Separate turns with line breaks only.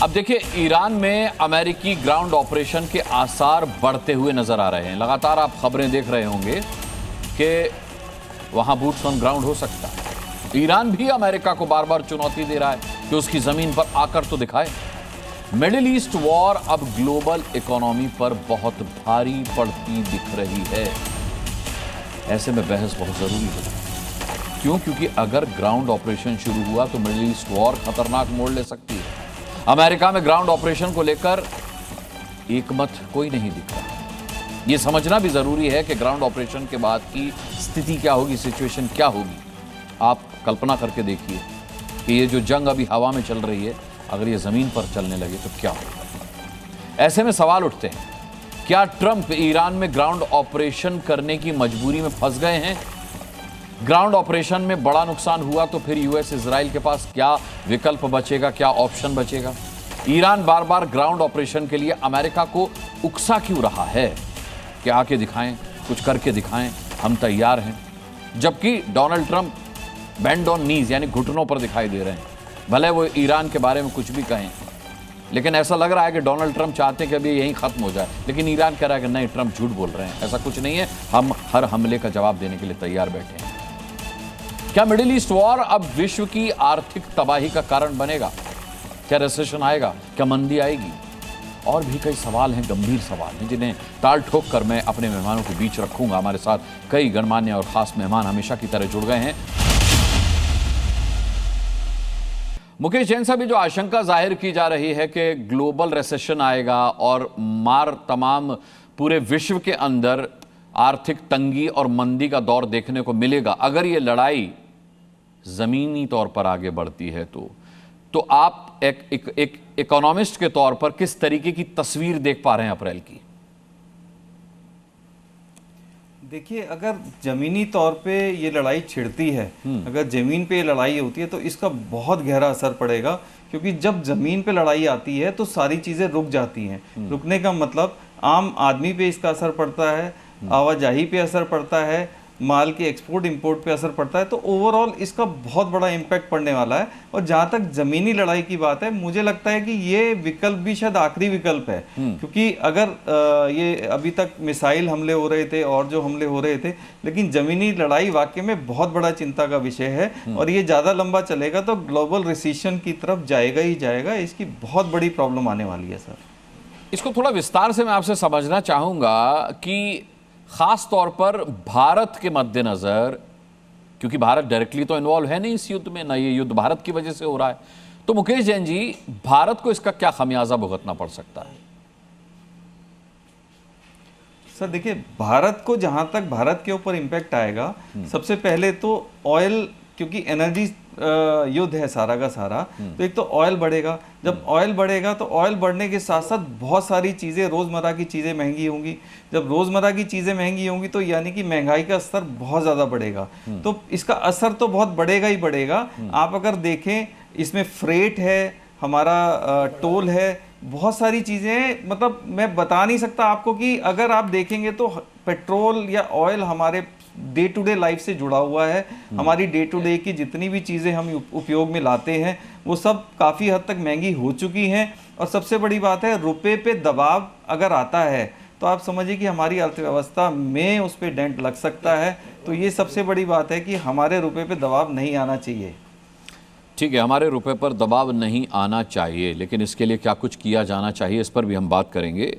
अब देखिए, ईरान में अमेरिकी ग्राउंड ऑपरेशन के आसार बढ़ते हुए नजर आ रहे हैं। लगातार आप खबरें देख रहे होंगे कि वहां बूट्स ऑन ग्राउंड हो सकता है। ईरान भी अमेरिका को बार बार चुनौती दे रहा है कि उसकी जमीन पर आकर तो दिखाए। मिडिल ईस्ट वॉर अब ग्लोबल इकोनॉमी पर बहुत भारी पड़ती दिख रही है। ऐसे में बहस बहुत जरूरी है। क्यों? क्योंकि अगर ग्राउंड ऑपरेशन शुरू हुआ तो मिडिल ईस्ट वॉर खतरनाक मोड़ ले सकती है। अमेरिका में ग्राउंड ऑपरेशन को लेकर एकमत कोई नहीं दिख रहा। यह समझना भी जरूरी है कि ग्राउंड ऑपरेशन के बाद की स्थिति क्या होगी, सिचुएशन क्या होगी। आप कल्पना करके देखिए कि ये जो जंग अभी हवा में चल रही है, अगर ये जमीन पर चलने लगे तो क्या होगा। ऐसे में सवाल उठते हैं, क्या ट्रंप ईरान में ग्राउंड ऑपरेशन करने की मजबूरी में फंस गए हैं? ग्राउंड ऑपरेशन में बड़ा नुकसान हुआ तो फिर यूएस इजराइल के पास क्या विकल्प बचेगा, क्या ऑप्शन बचेगा? ईरान बार बार ग्राउंड ऑपरेशन के लिए अमेरिका को उकसा क्यों रहा है कि आके दिखाएं, कुछ करके दिखाएं, हम तैयार हैं। जबकि डोनाल्ड ट्रंप बेंड ऑन नीज यानी घुटनों पर दिखाई दे रहे हैं। भले वो ईरान के बारे में कुछ भी कहें, लेकिन ऐसा लग रहा है कि डोनाल्ड ट्रंप चाहते हैं कि अभी यहीं खत्म हो जाए, लेकिन ईरान कह रहा है कि नहीं, ट्रंप झूठ बोल रहे हैं, ऐसा कुछ नहीं है, हम हर हमले का जवाब देने के लिए तैयार बैठे हैं। क्या मिडिल ईस्ट वॉर अब विश्व की आर्थिक तबाही का कारण बनेगा? क्या रिसेशन आएगा? क्या मंदी आएगी? और भी कई सवाल हैं, गंभीर सवाल हैं, जिन्हें टाल ठोक कर मैं अपने मेहमानों के बीच रखूंगा। हमारे साथ कई गणमान्य और खास मेहमान हमेशा की तरह जुड़ गए हैं। मुकेश जैन साहब, जो आशंका जाहिर की जा रही है कि ग्लोबल रिसेशन आएगा और मार तमाम पूरे विश्व के अंदर आर्थिक तंगी और मंदी का दौर देखने को मिलेगा अगर ये लड़ाई जमीनी तौर पर आगे बढ़ती है, तो आप एक इकोनॉमिस्ट के तौर पर किस तरीके की तस्वीर देख पा रहे हैं अप्रैल की?
देखिए, अगर जमीनी तौर पे ये लड़ाई छिड़ती है, अगर जमीन पे ये लड़ाई होती है तो इसका बहुत गहरा असर पड़ेगा। क्योंकि जब जमीन पे लड़ाई आती है तो सारी चीजें रुक जाती हैं। रुकने का मतलब आम आदमी पे इसका असर पड़ता है, आवाजाही पे असर पड़ता है, माल के एक्सपोर्ट इंपोर्ट पे असर पड़ता है। तो ओवरऑल इसका बहुत बड़ा इम्पैक्ट पड़ने वाला है। और जहाँ तक ज़मीनी लड़ाई की बात है, मुझे लगता है कि ये विकल्प भी शायद आखिरी विकल्प है। क्योंकि अगर ये अभी तक मिसाइल हमले हो रहे थे और जो हमले हो रहे थे, लेकिन ज़मीनी लड़ाई वाकई में बहुत बड़ा चिंता का विषय है। और ये ज़्यादा लंबा चलेगा तो ग्लोबल रिसेशन की तरफ जाएगा ही जाएगा। इसकी बहुत बड़ी प्रॉब्लम आने वाली है सर।
इसको थोड़ा विस्तार से मैं आपसे समझना चाहूँगा कि खास तौर पर भारत के मद्देनजर, क्योंकि भारत डायरेक्टली तो इन्वॉल्व है नहीं इस युद्ध में, ना ये युद्ध भारत की वजह से हो रहा है, तो मुकेश जैन जी, भारत को इसका क्या खमियाजा भुगतना पड़ सकता है?
सर देखिए, भारत को जहां तक भारत के ऊपर इम्पैक्ट आएगा, सबसे पहले तो ऑयल, क्योंकि एनर्जी युद्ध है सारा का सारा, तो एक तो ऑयल बढ़ेगा। जब ऑयल बढ़ेगा तो ऑयल बढ़ने के साथ साथ बहुत सारी चीज़ें, रोज़मर्रा की चीज़ें महंगी होंगी। जब रोज़मर्रा की चीज़ें महंगी होंगी तो यानी कि महंगाई का स्तर बहुत ज़्यादा बढ़ेगा। तो इसका असर तो बहुत बढ़ेगा ही बढ़ेगा। आप अगर देखें, इसमें फ्रेट है, हमारा टोल है, बहुत सारी चीज़ें, मतलब मैं बता नहीं सकता आपको कि अगर आप देखेंगे तो पेट्रोल या ऑयल हमारे डे टू डे लाइफ से जुड़ा हुआ है। हमारी डे टू डे की जितनी भी चीज़ें हम उपयोग में लाते हैं वो सब काफ़ी हद तक महंगी हो चुकी हैं। और सबसे बड़ी बात है, रुपए पे दबाव अगर आता है तो आप समझिए कि हमारी अर्थव्यवस्था में उस पर डेंट लग सकता है। तो ये सबसे बड़ी बात है कि हमारे रुपए पे दबाव नहीं आना चाहिए।
ठीक है, हमारे रुपए पर दबाव नहीं आना चाहिए, लेकिन इसके लिए क्या कुछ किया जाना चाहिए, इस पर भी हम बात करेंगे।